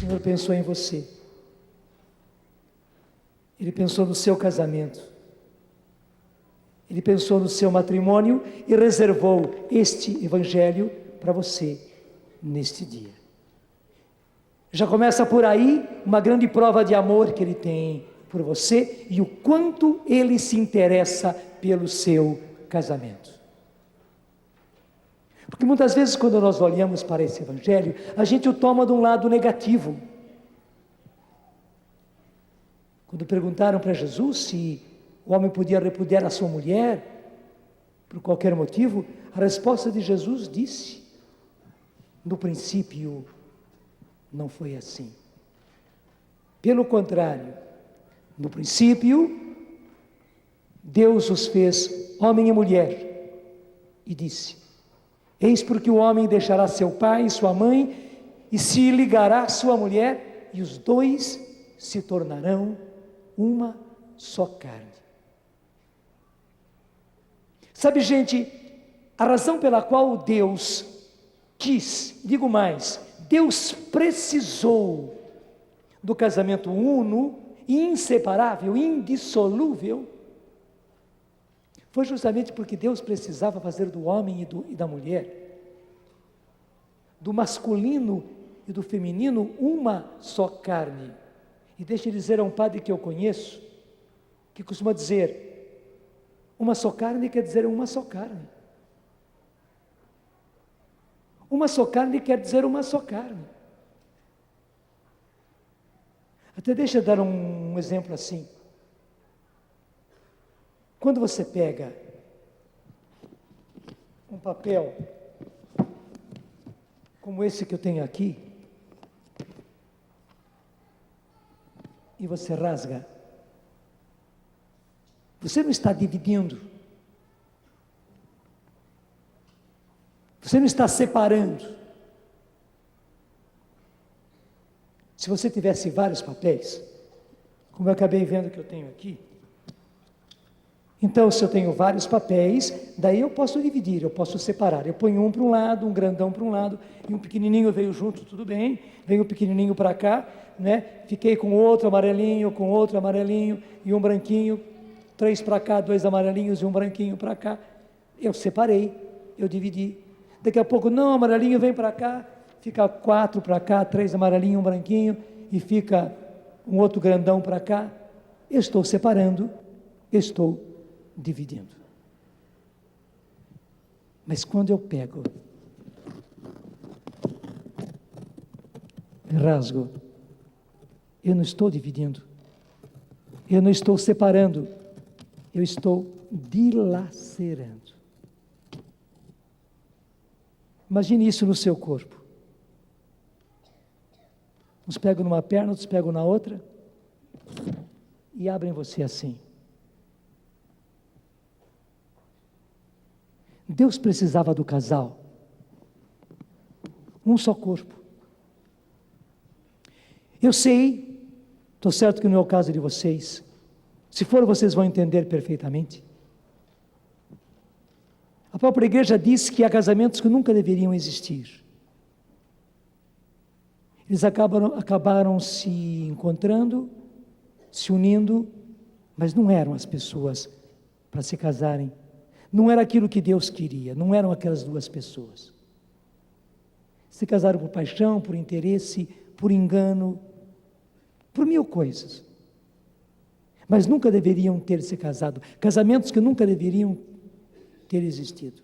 Senhor pensou em você. Ele pensou no seu casamento. Ele pensou no seu matrimônio e reservou este evangelho para você neste dia. Já começa por aí uma grande prova de amor que ele tem por você e o quanto ele se interessa pelo seu casamento. Porque muitas vezes quando nós olhamos para esse evangelho, a gente o toma de um lado negativo. Quando perguntaram para Jesus se o homem podia repudiar a sua mulher por qualquer motivo, a resposta de Jesus disse: no princípio não foi assim. Pelo contrário, no princípio, Deus os fez homem e mulher e disse: eis porque o homem deixará seu pai e sua mãe e se ligará à sua mulher e os dois se tornarão uma só carne. Sabe, gente, a razão pela qual Deus quis, digo mais, Deus precisou do casamento uno, inseparável, indissolúvel, foi justamente porque Deus precisava fazer do homem e da mulher, do masculino e do feminino, uma só carne. E deixa eu dizer a um padre que eu conheço, que costuma dizer, uma só carne quer dizer uma só carne. Uma só carne quer dizer uma só carne. Até deixa eu dar um exemplo assim. Quando você pega um papel como esse que eu tenho aqui, e você rasga, você não está dividindo, você não está separando. Se você tivesse vários papéis, como eu acabei vendo que eu tenho aqui, então se eu tenho vários papéis, daí eu posso dividir, eu posso separar, eu ponho um para um lado, um grandão para um lado, e um pequenininho veio junto, tudo bem, veio o pequenininho para cá, né? Fiquei com outro amarelinho, e um branquinho, 3 para cá, 2 amarelinhos e um branquinho para cá. Eu separei, eu dividi. Daqui a pouco, não, amarelinho vem para cá, fica 4 para cá, 3 amarelinhos, um branquinho, e fica um outro grandão para cá. Eu estou separando, estou dividindo. Mas quando eu pego, rasgo, eu não estou dividindo, eu não estou separando, eu estou dilacerando. Imagine isso no seu corpo. Uns pegam numa perna, outros pegam na outra e abrem você assim. Deus precisava do casal, um só corpo. Eu sei, estou certo que não é o caso de vocês. Se for, vocês vão entender perfeitamente. A própria igreja diz que há casamentos que nunca deveriam existir. Eles acabaram se encontrando, se unindo, mas não eram as pessoas para se casarem. Não era aquilo que Deus queria, não eram aquelas duas pessoas. Se casaram por paixão, por interesse, por engano, por 1000 coisas. Mas nunca deveriam ter se casado. Casamentos que nunca deveriam ter existido.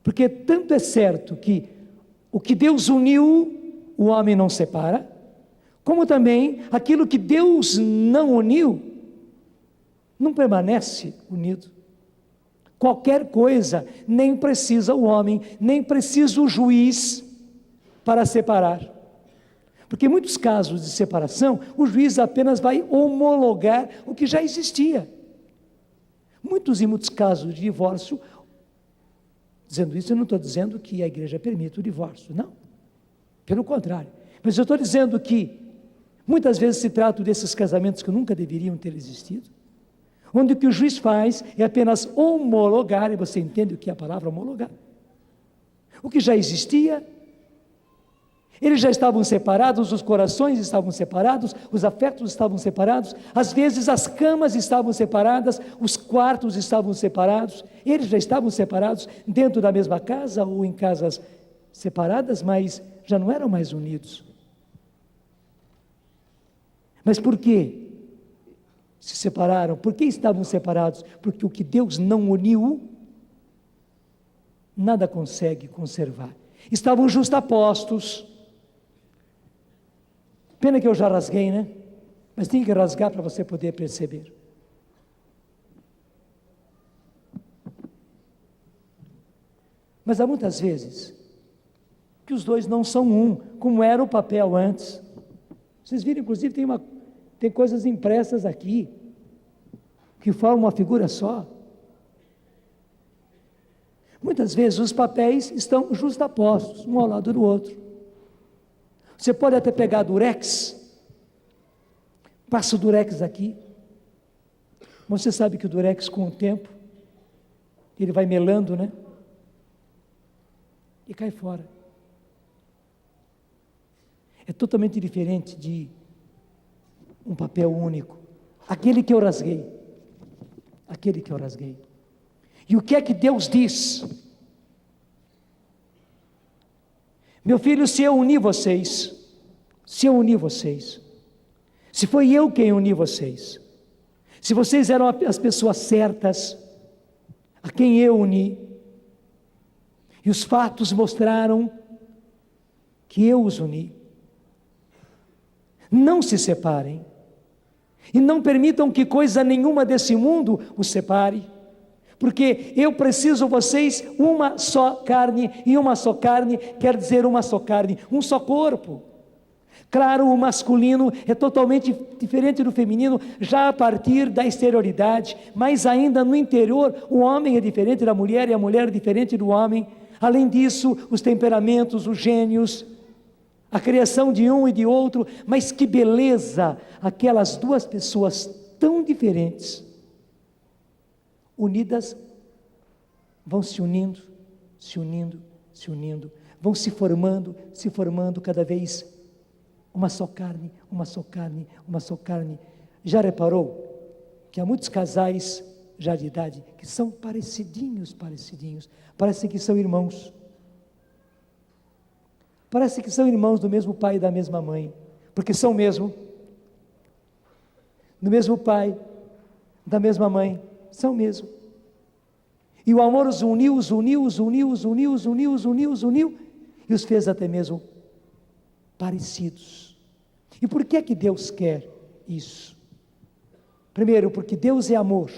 Porque tanto é certo que o que Deus uniu, o homem não separa, como também aquilo que Deus não uniu, não permanece unido. Qualquer coisa, nem precisa o homem, nem precisa o juiz para separar. Porque em muitos casos de separação, o juiz apenas vai homologar o que já existia. E muitos casos de divórcio, dizendo isso, eu não estou dizendo que a igreja permite o divórcio, não. Pelo contrário. Mas eu estou dizendo que muitas vezes se trata desses casamentos que nunca deveriam ter existido, onde o que o juiz faz é apenas homologar, e você entende o que é a palavra homologar, o que já existia, Eles já estavam separados, os corações estavam separados, os afetos estavam separados, às vezes as camas estavam separadas, os quartos estavam separados, eles já estavam separados dentro da mesma casa ou em casas separadas, mas já não eram mais unidos. Mas por quê se separaram? Por que estavam separados? Porque o que Deus não uniu, nada consegue conservar. Estavam justapostos. Pena que eu já rasguei, né? Mas tem que rasgar para você poder perceber. Mas há muitas vezes que os dois não são um, como era o papel antes. Vocês viram, inclusive, tem coisas impressas aqui, que formam uma figura só. Muitas vezes os papéis estão justapostos, um ao lado do outro. Você pode até pegar durex, passa o durex aqui, você sabe que o durex com o tempo, ele vai melando, né? E cai fora. É totalmente diferente de um papel único, aquele que eu rasguei, E o que é que Deus diz? Meu filho, se eu unir vocês, se foi eu quem uni vocês, se vocês eram as pessoas certas, a quem eu uni, e os fatos mostraram que eu os uni, não se separem, e não permitam que coisa nenhuma desse mundo os separe, porque eu preciso vocês uma só carne, e uma só carne quer dizer uma só carne, um só corpo. Claro, o masculino é totalmente diferente do feminino, já a partir da exterioridade, mas ainda no interior, o homem é diferente da mulher e a mulher é diferente do homem. Além disso, os temperamentos, os gênios, a criação de um e de outro, mas que beleza, aquelas duas pessoas tão diferentes, unidas, vão se unindo, vão se formando cada vez uma só carne. Já reparou que há muitos casais já de idade que são parecidinhos, parece que são irmãos. Parece que são irmãos do mesmo pai e da mesma mãe, porque são mesmo, do mesmo pai, da mesma mãe, são mesmo. E o amor os uniu, e os fez até mesmo parecidos. E por que é que Deus quer isso? Primeiro, porque Deus é amor.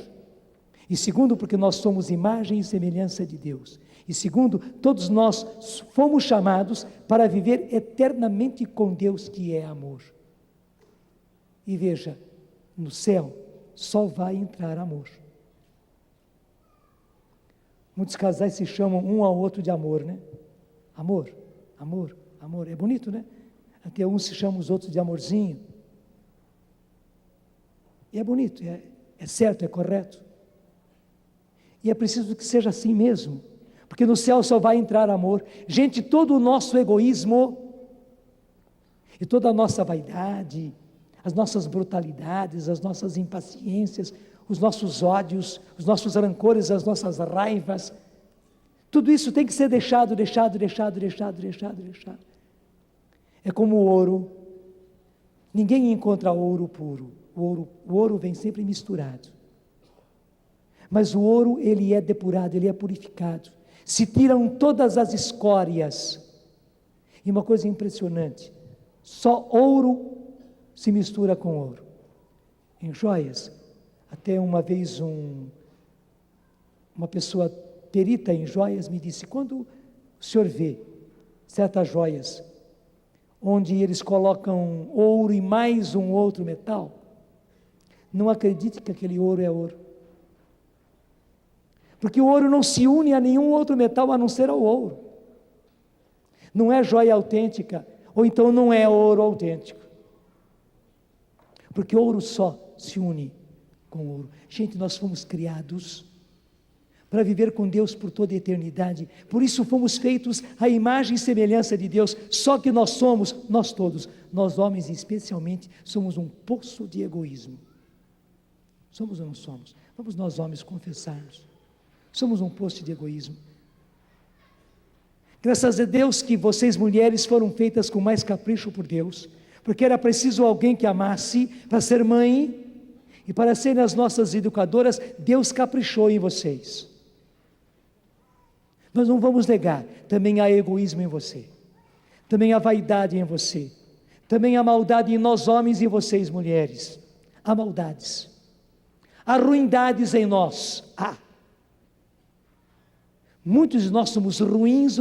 E segundo, porque nós somos imagem e semelhança de Deus. E segundo, todos nós fomos chamados para viver eternamente com Deus, que é amor. E veja, no céu só vai entrar amor. Muitos casais se chamam um ao outro de amor, né? Amor. É bonito, né? Até uns se chamam os outros de amorzinho. E é bonito, é certo, é correto. E é preciso que seja assim mesmo, porque no céu só vai entrar amor. Gente, todo o nosso egoísmo e toda a nossa vaidade, as nossas brutalidades, as nossas impaciências, os nossos ódios, os nossos rancores, as nossas raivas, tudo isso tem que ser deixado. É como o ouro. Ninguém encontra ouro puro. O ouro vem sempre misturado. Mas o ouro, ele é depurado, ele é purificado. Se tiram todas as escórias. E uma coisa impressionante, só ouro se mistura com ouro. Em joias, até uma vez uma pessoa perita em joias me disse, quando o senhor vê certas joias, onde eles colocam ouro e mais um outro metal, não acredite que aquele ouro é ouro. Porque o ouro não se une a nenhum outro metal a não ser ao ouro. Não é joia autêntica, ou então não é ouro autêntico. Porque ouro só se une com ouro. Gente, nós fomos criados para viver com Deus por toda a eternidade. Por isso fomos feitos à imagem e semelhança de Deus. Só que nós somos, nós todos, nós homens especialmente, somos um poço de egoísmo. Somos ou não somos? Vamos nós homens confessarmos. Somos um poço de egoísmo. Graças a Deus que vocês mulheres foram feitas com mais capricho por Deus, porque era preciso alguém que amasse para ser mãe e para serem as nossas educadoras. Deus caprichou em vocês. Nós não vamos negar, também há egoísmo em você, também há vaidade em você, também há maldade em nós homens e vocês mulheres. Há maldades, há ruindades em nós, há. Muitos de nós somos ruins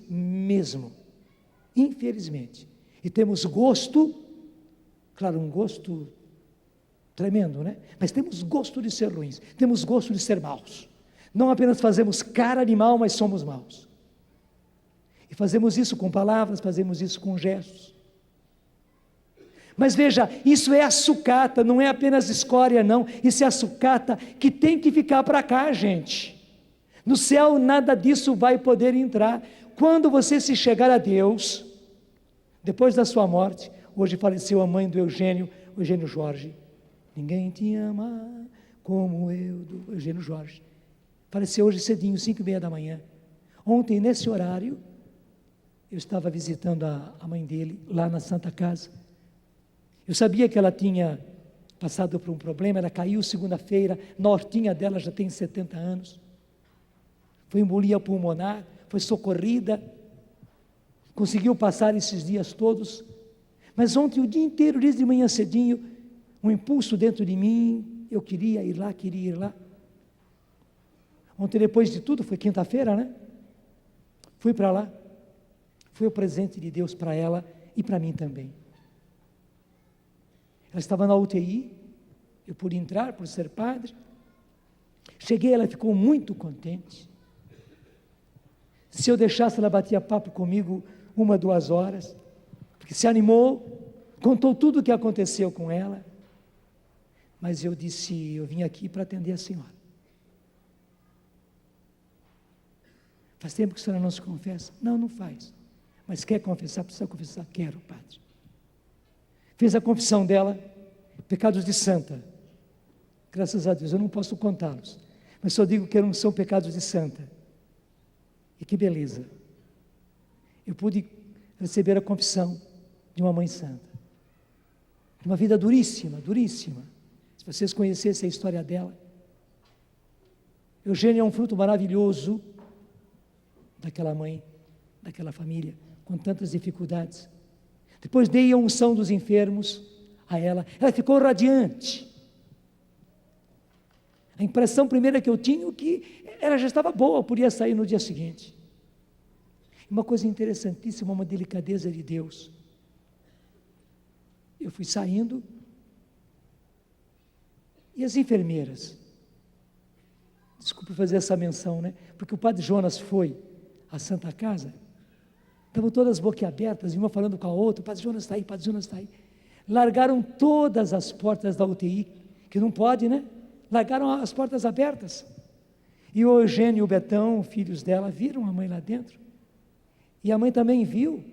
mesmo, infelizmente. E temos gosto, claro, um gosto tremendo, né? Mas temos gosto de ser ruins, temos gosto de ser maus. Não apenas fazemos cara de mal, mas somos maus. E fazemos isso com palavras, fazemos isso com gestos. Mas veja, isso é a sucata, não é apenas escória não, isso é a sucata que tem que ficar para cá, gente. No céu nada disso vai poder entrar. Quando você se chegar a Deus, depois da sua morte, hoje faleceu a mãe do Eugênio Jorge. Ninguém te ama como eu, do Eugênio Jorge. Faleceu hoje cedinho, 5:30 da manhã. Ontem, nesse horário, eu estava visitando a mãe dele, lá na Santa Casa. Eu sabia que ela tinha passado por um problema, ela caiu segunda-feira, na hortinha dela já tem 70 anos. Foi embolia pulmonar, foi socorrida, conseguiu passar esses dias todos. Mas ontem, o dia inteiro, desde de manhã cedinho, um impulso dentro de mim, eu queria ir lá. Ontem, depois de tudo, foi quinta-feira, né? Fui para lá. Foi o presente de Deus para ela e para mim também. Ela estava na UTI, eu pude entrar por ser padre. Cheguei, ela ficou muito contente. Se eu deixasse, ela batia papo comigo 1, 2 horas, porque se animou, contou tudo o que aconteceu com ela. Mas eu disse, eu vim aqui para atender a senhora. Faz tempo que a senhora não se confessa? Não, não faz. Mas quer confessar? Precisa confessar? Quero, padre. Fez a confissão dela, pecados de santa. Graças a Deus, eu não posso contá-los. Mas só digo que não são pecados de santa. E que beleza. Eu pude receber a confissão de uma mãe santa. Uma vida duríssima. Se vocês conhecessem a história dela. Eugênia é um fruto maravilhoso daquela mãe, daquela família, com tantas dificuldades. Depois dei a unção dos enfermos a ela. Ela ficou radiante. A impressão primeira que eu tinha é que ela já estava boa, podia sair no dia seguinte. Uma coisa interessantíssima, uma delicadeza de Deus. Eu fui saindo e as enfermeiras, desculpe fazer essa menção, né? Porque o padre Jonas foi à Santa Casa, estavam todas boquiabertas, uma falando com a outra, o padre Jonas está aí, o padre Jonas está aí. Largaram todas as portas da UTI, que não pode, né? Largaram as portas abertas. E o Eugênio e o Betão, filhos dela, viram a mãe lá dentro. E a mãe também viu,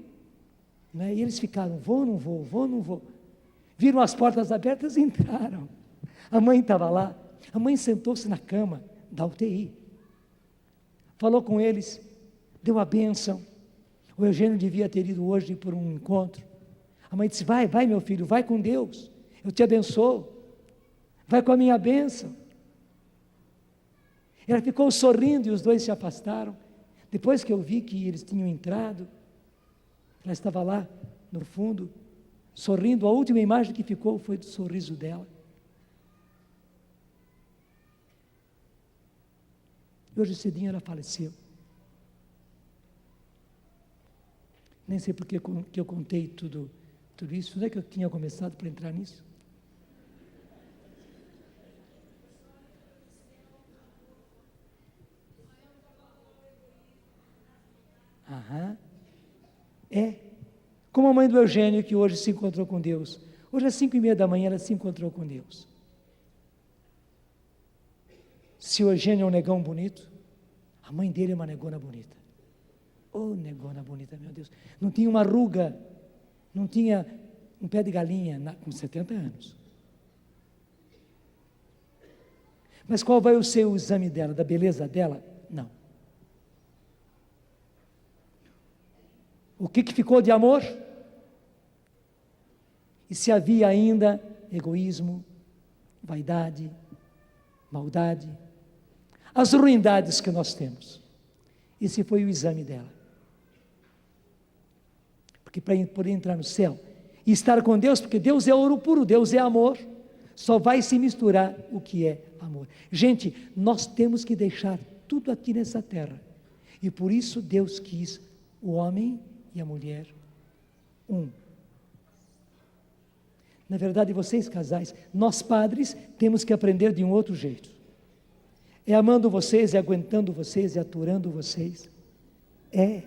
né? E eles ficaram, vou, não vou. Viram as portas abertas e entraram. A mãe estava lá, a mãe sentou-se na cama da UTI. Falou com eles, deu a bênção. O Eugênio devia ter ido hoje por um encontro. A mãe disse, vai meu filho, vai com Deus, eu te abençoo. Vai com a minha bênção. Ela ficou sorrindo e os dois se afastaram. Depois que eu vi que eles tinham entrado, ela estava lá no fundo, sorrindo. A última imagem que ficou foi do sorriso dela. E hoje cedinho ela faleceu. Nem sei porque que eu contei tudo isso. Não é que eu tinha começado para entrar nisso? Como a mãe do Eugênio, que hoje se encontrou com Deus. Hoje às 5:30 da manhã ela se encontrou com Deus. Se o Eugênio é um negão bonito, a mãe dele é uma negona bonita. Oh, negona bonita, meu Deus. Não tinha uma ruga, não tinha um pé de galinha com 70 anos. Mas qual vai ser o exame dela, da beleza dela? Não. O que ficou de amor? E se havia ainda egoísmo, vaidade, maldade, as ruindades que nós temos. Esse foi o exame dela. Porque para poder entrar no céu e estar com Deus, porque Deus é ouro puro, Deus é amor, só vai se misturar o que é amor. Gente, nós temos que deixar tudo aqui nessa terra. E por isso Deus quis o homem e a mulher um. Na verdade, vocês casais, nós padres, temos que aprender de um outro jeito. É amando vocês, é aguentando vocês, é aturando vocês. É.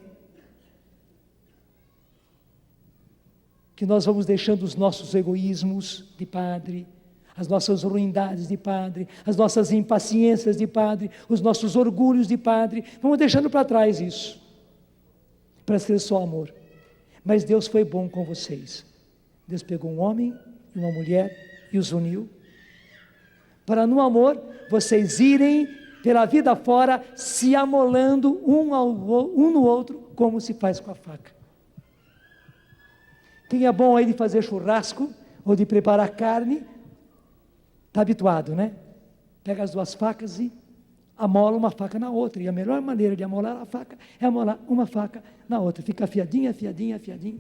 Que nós vamos deixando os nossos egoísmos de padre, as nossas ruindades de padre, as nossas impaciências de padre, os nossos orgulhos de padre, vamos deixando para trás isso, para ser só amor. Mas Deus foi bom com vocês. Deus pegou um homem e uma mulher e os uniu, para no amor vocês irem pela vida fora, se amolando um no outro, como se faz com a faca. Quem é bom aí de fazer churrasco, ou de preparar carne, está habituado, né? Pega as duas facas e amola uma faca na outra, e a melhor maneira de amolar a faca é amolar uma faca na outra, fica afiadinha, afiadinha, afiadinha.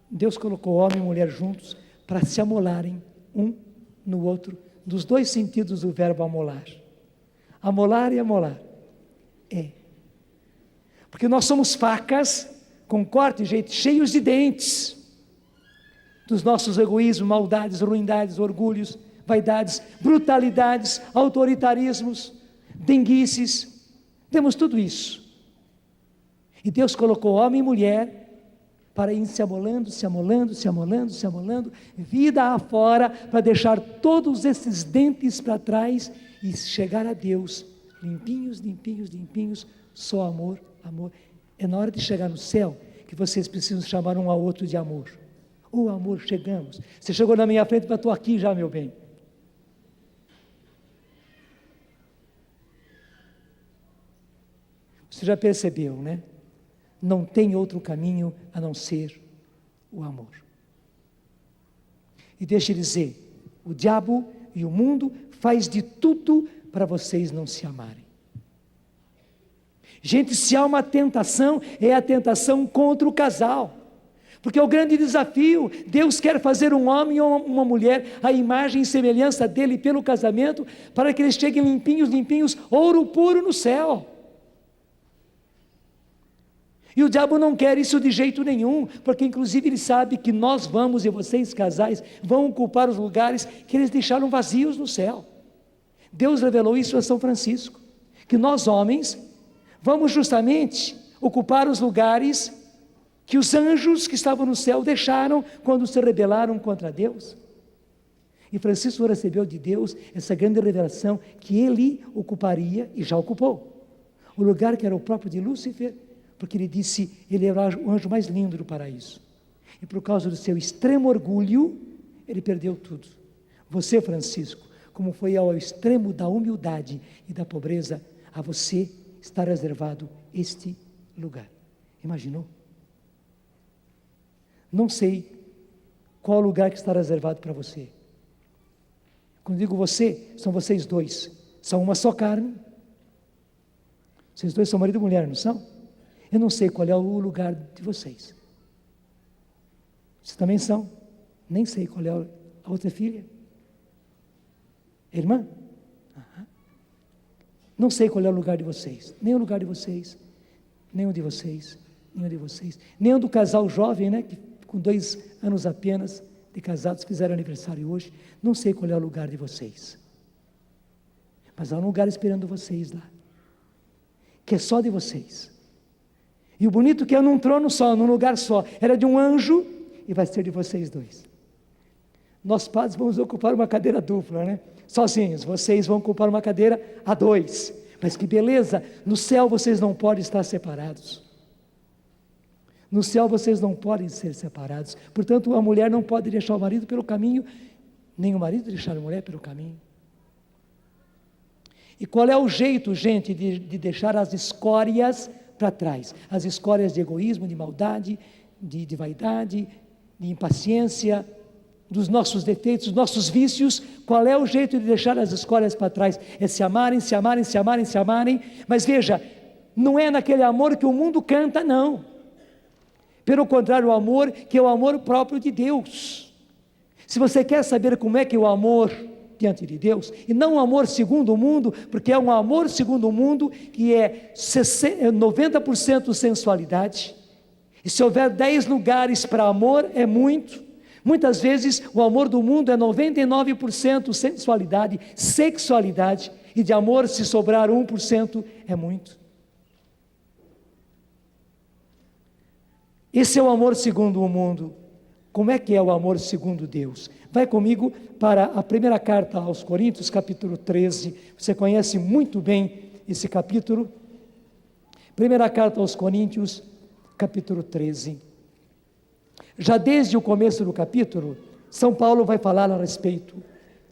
Deus colocou homem e mulher juntos para se amolarem um no outro, dos dois sentidos do verbo amolar. Amolar e amolar. É. Porque nós somos facas com corte e jeito, cheios de dentes, dos nossos egoísmos, maldades, ruindades, orgulhos, vaidades, brutalidades, autoritarismos, denguices, temos tudo isso. E Deus colocou homem e mulher para ir se amolando, se amolando, se amolando, se amolando, vida afora, para deixar todos esses dentes para trás e chegar a Deus, limpinhos, limpinhos, limpinhos, só amor, amor. É na hora de chegar no céu que vocês precisam chamar um ao outro de amor. Oh, amor, chegamos. Você chegou na minha frente, mas estou aqui já, meu bem. Você já percebeu, né? Não tem outro caminho a não ser o amor. E deixa eu dizer, o diabo e o mundo faz de tudo para vocês não se amarem. Gente, se há uma tentação, é a tentação contra o casal. Porque é o grande desafio. Deus quer fazer um homem ou uma mulher à imagem e semelhança dele pelo casamento, para que eles cheguem limpinhos, limpinhos, ouro puro no céu. E o diabo não quer isso de jeito nenhum, porque inclusive ele sabe que nós vamos, e vocês casais, vão ocupar os lugares que eles deixaram vazios no céu. Deus revelou isso a São Francisco, que nós homens vamos justamente ocupar os lugares que os anjos que estavam no céu deixaram quando se rebelaram contra Deus. E Francisco recebeu de Deus essa grande revelação que ele ocuparia, e já ocupou, o lugar que era o próprio de Lúcifer, porque ele disse, ele era o anjo mais lindo do paraíso. E por causa do seu extremo orgulho, ele perdeu tudo. Você, Francisco, como foi ao extremo da humildade e da pobreza, a você está reservado este lugar. Imaginou? Não sei qual lugar que está reservado para você. Quando digo você, são vocês dois. São uma só carne. Vocês dois são marido e mulher, não são? Eu não sei qual é o lugar de vocês. Vocês também são? Nem sei qual é a outra filha. Irmã? Uhum. Não sei qual é o lugar de vocês. Nem o lugar de vocês. Nem o de vocês. Nem o de vocês. Nem o do casal jovem, né? Que com 2 anos apenas de casados fizeram aniversário hoje. Não sei qual é o lugar de vocês. Mas há um lugar esperando vocês lá. Que é só de vocês. E o bonito que é num trono só, num lugar só. Era de um anjo e vai ser de vocês dois. Nós padres vamos ocupar uma cadeira dupla, né? sozinhos, vocês vão ocupar uma cadeira a dois. Mas que beleza, no céu vocês não podem estar separados. No céu vocês não podem ser separados. Portanto, a mulher não pode deixar o marido pelo caminho, nem o marido deixar a mulher pelo caminho. E qual é o jeito, gente, de deixar as escórias para trás? As escórias de egoísmo, de maldade, de vaidade, de impaciência, dos nossos defeitos, dos nossos vícios. Qual é o jeito de deixar as escórias para trás? É se amarem, se amarem, se amarem, se amarem. Mas veja, não é naquele amor que o mundo canta, não. Pelo contrário, o amor que é o amor próprio de Deus. Se você quer saber como é que é o amor diante de Deus, e não o amor segundo o mundo, porque é um amor segundo o mundo que é 90% sensualidade, e se houver 10 lugares para amor, é muito. Muitas vezes o amor do mundo é 99% sensualidade, sexualidade, e de amor, se sobrar 1%, é muito. Esse é o amor segundo o mundo. Como é que é o amor segundo Deus? Vai comigo para a primeira carta aos Coríntios, capítulo 13. Você conhece muito bem esse capítulo. Primeira carta aos Coríntios, capítulo 13. Já desde o começo do capítulo, São Paulo vai falar a respeito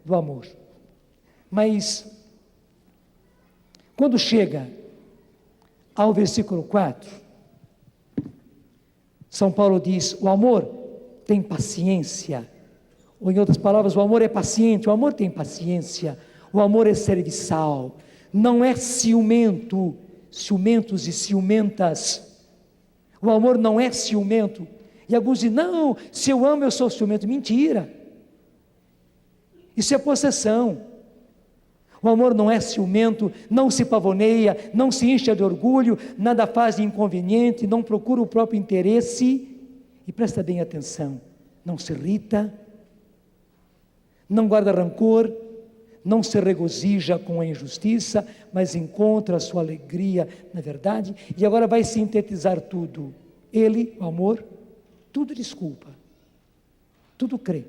do amor. Mas, quando chega ao versículo 4, São Paulo diz: o amor tem paciência. Ou em outras palavras, o amor é paciente, o amor tem paciência, o amor é serviçal, não é ciumento, ciumentos e ciumentas. O amor não é ciumento. E alguns dizem: não, se eu amo eu sou ciumento. Mentira, isso é possessão. O amor não é ciumento, não se pavoneia, não se enche de orgulho, nada faz de inconveniente, não procura o próprio interesse, e presta bem atenção, não se irrita, não guarda rancor, não se regozija com a injustiça, mas encontra a sua alegria na verdade. E agora vai sintetizar tudo. Ele, o amor, tudo desculpa, tudo crê,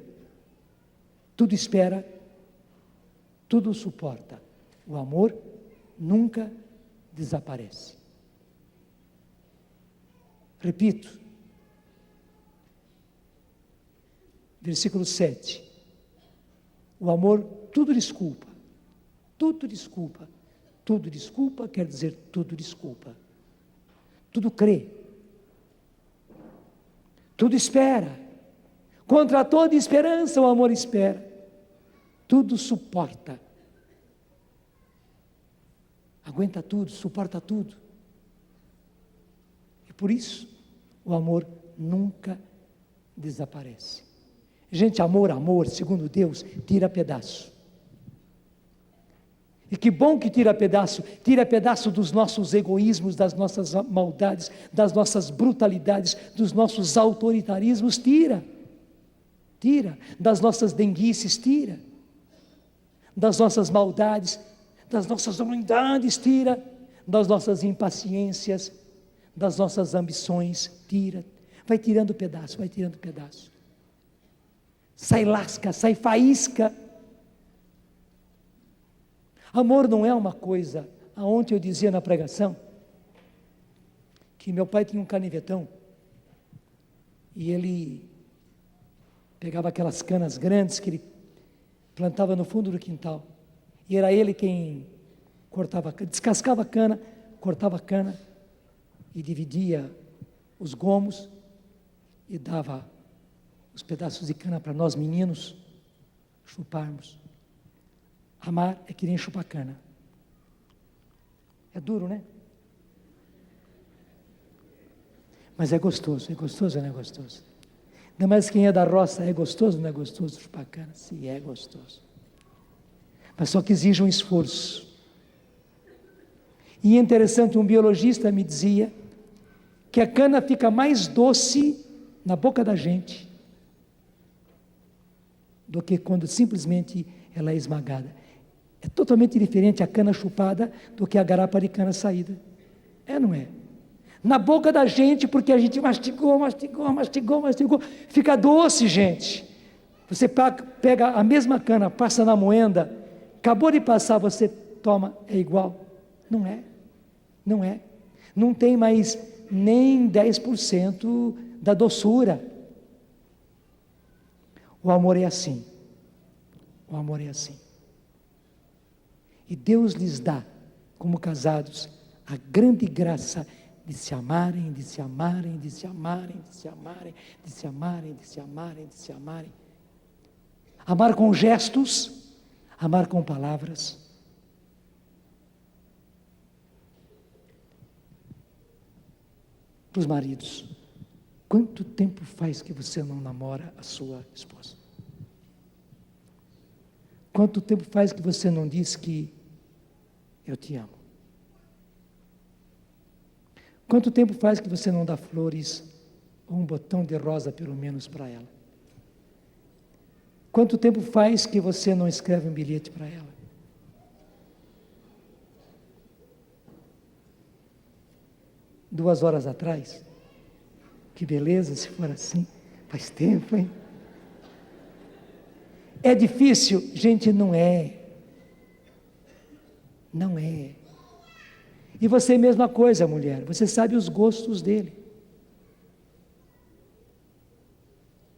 tudo espera, tudo suporta. O amor nunca desaparece. Repito, versículo 7. O amor tudo desculpa, tudo desculpa, tudo desculpa quer dizer tudo desculpa, tudo crê, tudo espera, contra toda esperança o amor espera, tudo suporta, aguenta tudo, suporta tudo. E por isso o amor nunca desaparece. Gente, amor, segundo Deus, tira pedaço. E que bom que tira pedaço dos nossos egoísmos, das nossas maldades, das nossas brutalidades, dos nossos autoritarismos, tira, das nossas denguices, tira, das nossas maldades, das nossas ruindades, tira, das nossas impaciências, das nossas ambições, tira, vai tirando pedaço, sai lasca, sai faísca. Amor não é uma coisa. Ontem eu dizia na pregação que meu pai tinha um canivetão e ele pegava aquelas canas grandes que ele plantava no fundo do quintal, e era ele quem cortava, descascava a cana, cortava a cana e dividia os gomos e dava os pedaços de cana para nós meninos chuparmos. Amar é que nem chupar cana. É duro, né? Mas é gostoso ou não é gostoso? Ainda mais quem é da roça, é gostoso ou não é gostoso chupar cana? Sim, é gostoso. Mas só que exige um esforço. E é interessante, um biologista me dizia que a cana fica mais doce na boca da gente do que quando simplesmente ela é esmagada. É totalmente diferente a cana chupada do que a garapa de cana saída. É, não é? Na boca da gente, porque a gente mastigou, fica doce, gente. Você pega a mesma cana, passa na moenda Acabou de passar, você toma, é igual. Não é, não é. Não tem mais nem 10% da doçura. O amor é assim. O amor é assim. E Deus lhes dá, como casados, a grande graça de se amarem, de se amarem, de se amarem, de se amarem, de se amarem, de se amarem, de se amarem. Amar com gestos, amar com palavras. Para os maridos, quanto tempo faz que você não namora a sua esposa? Quanto tempo faz que você não diz que eu te amo? Quanto tempo faz que você não dá flores ou um botão de rosa pelo menos para ela? Quanto tempo faz que você não escreve um bilhete para ela? Duas horas atrás? Que beleza se for assim. Faz tempo, hein? É difícil? Gente, não é. Não é. E você, mesma coisa, mulher. Você sabe os gostos dele.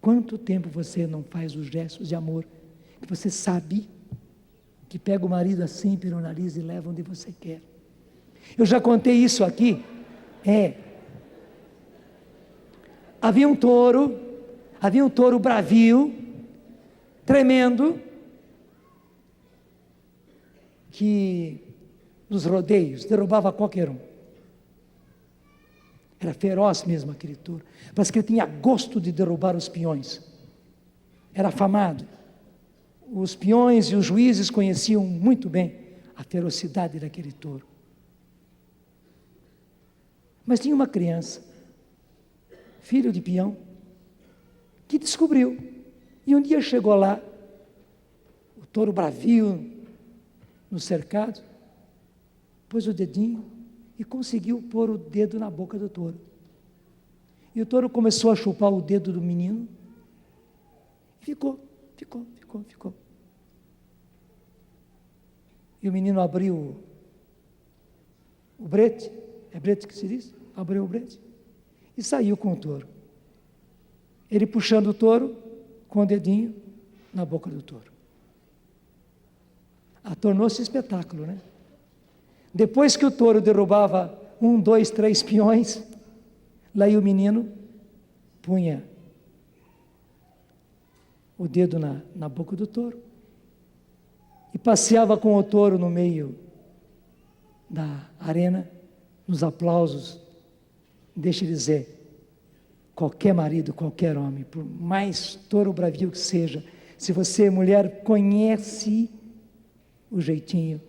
Quanto tempo você não faz os gestos de amor que você sabe que pega o marido assim pelo nariz e leva onde você quer? Eu já contei isso aqui. Havia um touro bravio, tremendo, que nos rodeios derrubava qualquer um. Era feroz mesmo aquele touro. Parece que ele tinha gosto de derrubar os peões. Era afamado. Os peões e os juízes conheciam muito bem a ferocidade daquele touro. Mas tinha uma criança, filho de peão, que descobriu. E um dia chegou lá, o touro bravio, no cercado, pôs o dedinho e conseguiu pôr o dedo na boca do touro. E o touro começou a chupar o dedo do menino. Ficou. E o menino abriu o brete, é brete que se diz? Abriu o brete e saiu com o touro. Ele puxando o touro com o dedinho na boca do touro. Tornou-se espetáculo, né? Depois que o touro derrubava 1, 2, 3 peões, lá ia o menino, punha o dedo na boca do touro e passeava com o touro no meio da arena, nos aplausos. Deixa eu dizer, qualquer marido, qualquer homem, por mais touro bravio que seja, se você, mulher, conhece o jeitinho,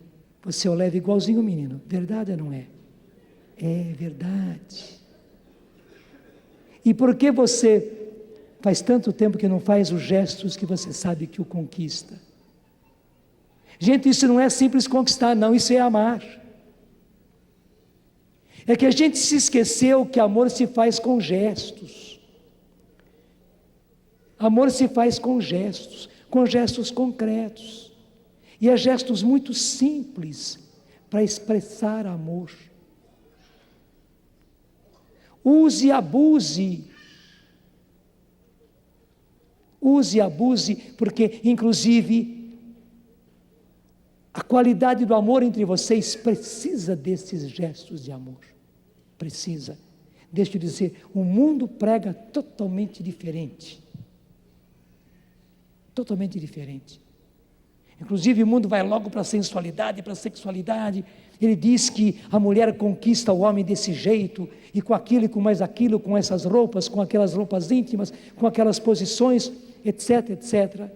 você o leva igualzinho o menino. Verdade ou não é? É verdade. E por que você faz tanto tempo que não faz os gestos que você sabe que o conquista? Gente, isso não é simples conquistar, não, isso é amar. É que a gente se esqueceu que amor se faz com gestos. Amor se faz com gestos concretos. E há gestos muito simples para expressar amor. Use e abuse. Use e abuse, porque, inclusive, a qualidade do amor entre vocês precisa desses gestos de amor. Precisa. Deixa eu dizer, o mundo prega totalmente diferente. Totalmente diferente. Inclusive o mundo vai logo para a sensualidade, para a sexualidade. Ele diz que a mulher conquista o homem desse jeito, e com aquilo e com mais aquilo, com essas roupas, com aquelas roupas íntimas, com aquelas posições, etc, etc.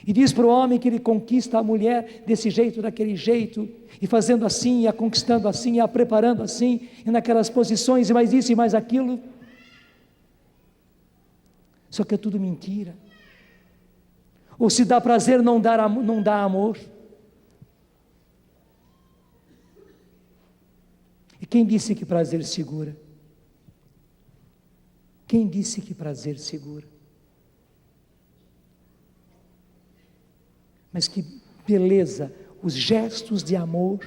E diz para o homem que ele conquista a mulher desse jeito, daquele jeito, e fazendo assim, e a conquistando assim, e a preparando assim, e naquelas posições, e mais isso e mais aquilo. Só que é tudo mentira. Ou se dá prazer, não dá amor. E quem disse que prazer segura? Quem disse que prazer segura? Mas que beleza, os gestos de amor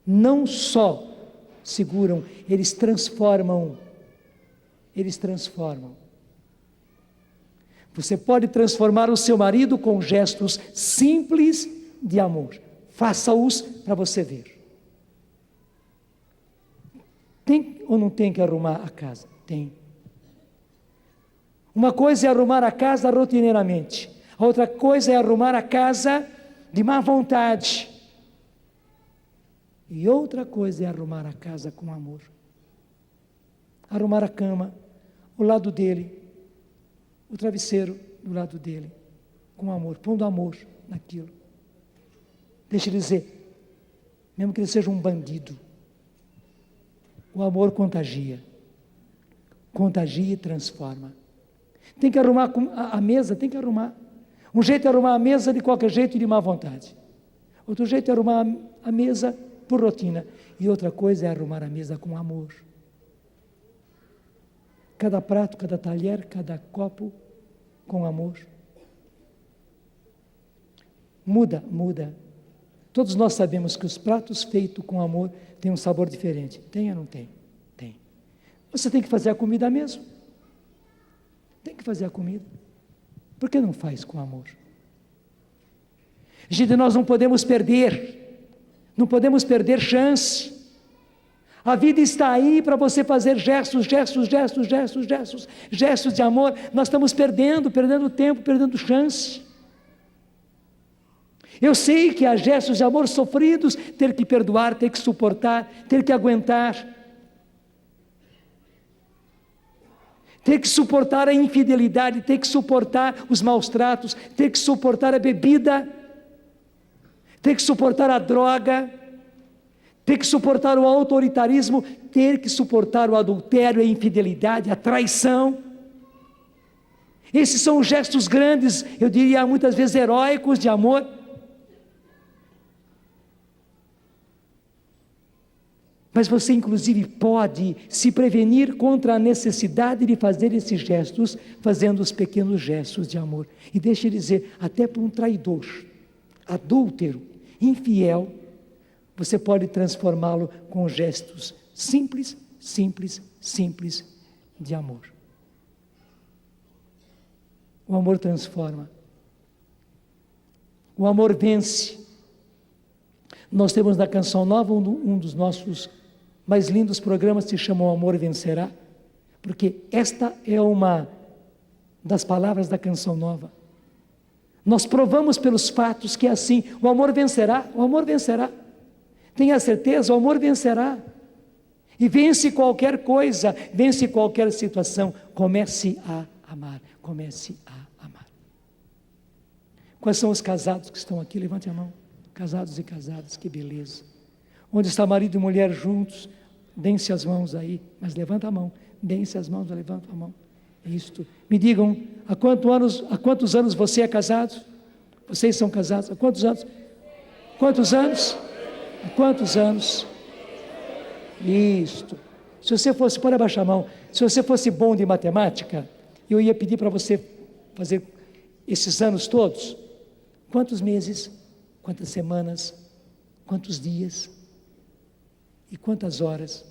não só seguram, eles transformam. Você pode transformar o seu marido com gestos simples de amor. Faça-os para você ver. Tem ou não tem que arrumar a casa? Tem. Uma coisa é arrumar a casa rotineiramente. A outra coisa é arrumar a casa de má vontade. E outra coisa é arrumar a casa com amor. Arrumar a cama, o lado dele, o travesseiro do lado dele, com amor, pondo amor naquilo. Deixa eu dizer, mesmo que ele seja um bandido, o amor contagia e transforma. Tem que arrumar a mesa, tem que arrumar. Um jeito é arrumar a mesa de qualquer jeito e de má vontade. Outro jeito é arrumar a mesa por rotina. E outra coisa é arrumar a mesa com amor. Cada prato, cada talher, cada copo com amor. Muda. Todos nós sabemos que os pratos feitos com amor têm um sabor diferente. Tem ou não tem? Tem. Você tem que fazer a comida mesmo. Tem que fazer a comida. Por que não faz com amor? Gente, nós não podemos perder chance. A vida está aí para você fazer gestos de amor. Nós estamos perdendo tempo, perdendo chance. Eu sei que há gestos de amor sofridos, ter que perdoar, ter que suportar, ter que aguentar. Ter que suportar a infidelidade, ter que suportar os maus tratos, ter que suportar a bebida, ter que suportar a droga, ter que suportar o autoritarismo, ter que suportar o adultério, a infidelidade, a traição. Esses são os gestos grandes, eu diria muitas vezes heróicos de amor. Mas você inclusive pode se prevenir contra a necessidade de fazer esses gestos, fazendo os pequenos gestos de amor. E deixa eu dizer, até para um traidor, adúltero, infiel, você pode transformá-lo com gestos simples de amor. O amor transforma. O amor vence. Nós temos na Canção Nova um dos nossos mais lindos programas, se chama O Amor Vencerá, porque esta é uma das palavras da Canção Nova. Nós provamos pelos fatos que é assim, o amor vencerá. Tenha certeza, o amor vencerá. E vence qualquer coisa, vence qualquer situação. Comece a amar. Quais são os casados que estão aqui? Levante a mão. Casados e casadas, que beleza. Onde está marido e mulher juntos, deem-se as mãos aí, mas levanta a mão, deem-se as mãos, levanta a mão. Isto. Me digam, há quantos anos você é casado? Vocês são casados? Há quantos anos? Há quantos anos? Isto. Se você fosse, pode abaixar a mão, se você fosse bom de matemática, eu ia pedir para você fazer esses anos todos. Quantos meses? Quantas semanas? Quantos dias? E quantas horas?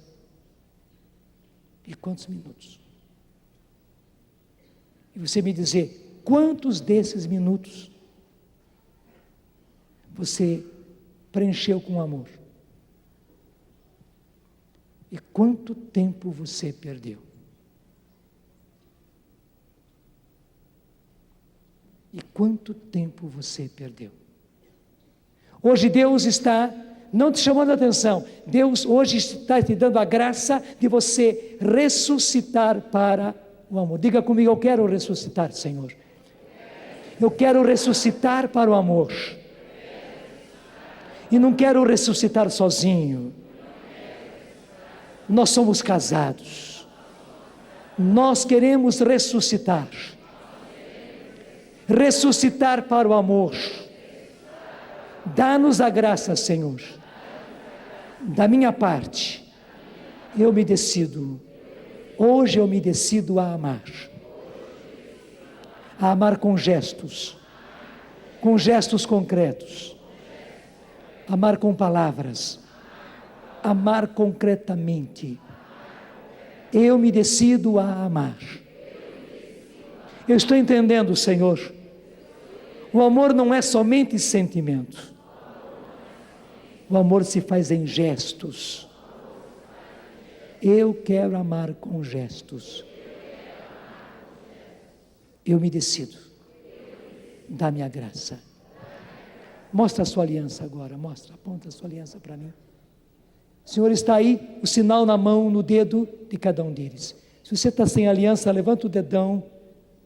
E quantos minutos? E você me dizer, quantos desses minutos você preencheu com amor? E quanto tempo você perdeu? E quanto tempo você perdeu? Hoje Deus está não te chamando a atenção. Deus hoje está te dando a graça de você ressuscitar para o amor. Diga comigo, eu quero ressuscitar, Senhor. Eu quero ressuscitar para o amor. E não quero ressuscitar sozinho. Nós somos casados. Nós queremos ressuscitar. Ressuscitar para o amor. Dá-nos a graça, Senhor. Da minha parte, eu me decido. Hoje eu me decido a amar. A amar com gestos concretos, amar com palavras, amar concretamente. Eu me decido a amar. Eu estou entendendo, Senhor. O amor não é somente sentimento. O amor se faz em gestos. Eu quero amar com gestos. Eu me decido. Dá-me a graça. Mostra a sua aliança agora, mostra, aponta a sua aliança para mim. O Senhor está aí, o sinal na mão, no dedo de cada um deles. Se você está sem aliança, levanta o dedão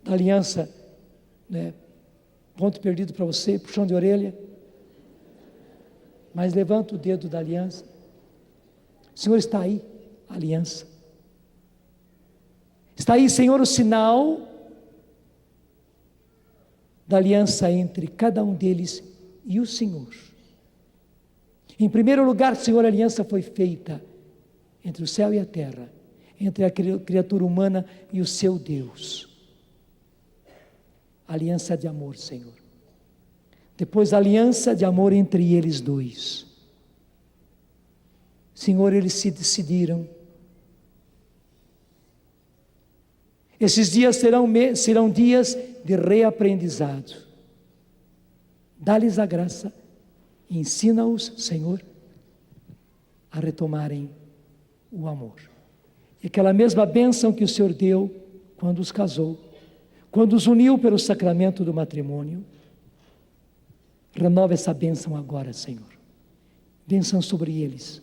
da aliança, né? Ponto perdido para você, puxão de orelha. Mas levanta o dedo da aliança. O Senhor está aí, a aliança. Está aí, Senhor, o sinal da aliança entre cada um deles e o Senhor. Em primeiro lugar, Senhor, a aliança foi feita entre o céu e a terra, entre a criatura humana e o seu Deus. Aliança de amor, Senhor. Depois, aliança de amor entre eles dois. Senhor, eles se decidiram. Esses dias serão dias de reaprendizado. Dá-lhes a graça, ensina-os, Senhor, a retomarem o amor. E aquela mesma bênção que o Senhor deu quando os casou, quando os uniu pelo sacramento do matrimônio, renova essa bênção agora, Senhor. Bênção sobre eles,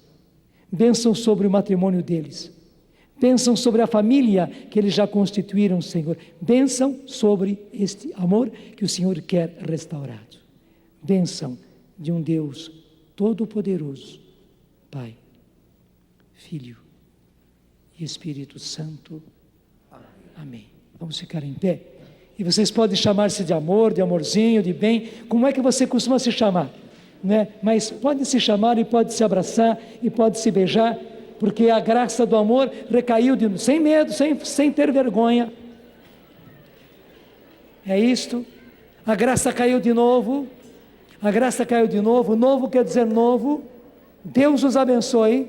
bênção sobre o matrimônio deles, bênção sobre a família que eles já constituíram, Senhor. Bênção sobre este amor que o Senhor quer restaurado. Bênção de um Deus todo-poderoso, Pai, Filho e Espírito Santo. Amém. Vamos ficar em pé. E vocês podem chamar-se de amor, de amorzinho, de bem. Como é que você costuma se chamar? Né? Mas pode se chamar e pode se abraçar e pode se beijar, porque a graça do amor recaiu sem medo, sem ter vergonha. É isto. A graça caiu de novo. A graça caiu de novo. Novo quer dizer novo. Deus os abençoe.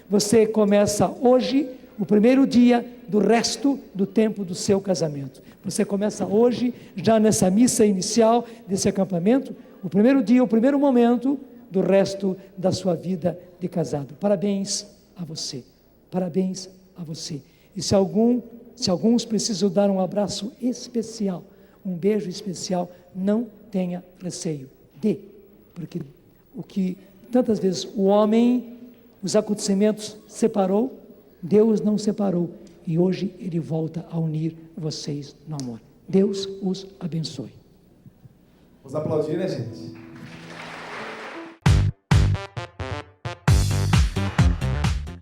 Você começa hoje o primeiro dia do resto do tempo do seu casamento. Você começa hoje, já nessa missa inicial desse acampamento, o primeiro dia, o primeiro momento do resto da sua vida de casado. Parabéns a você. Parabéns a você. E se alguns precisam dar um abraço especial, um beijo especial, não tenha receio. Dê. Porque o que tantas vezes o homem, os acontecimentos separou, Deus não separou. E hoje Ele volta a unir vocês no amor. Deus os abençoe. Vamos aplaudir, né, gente?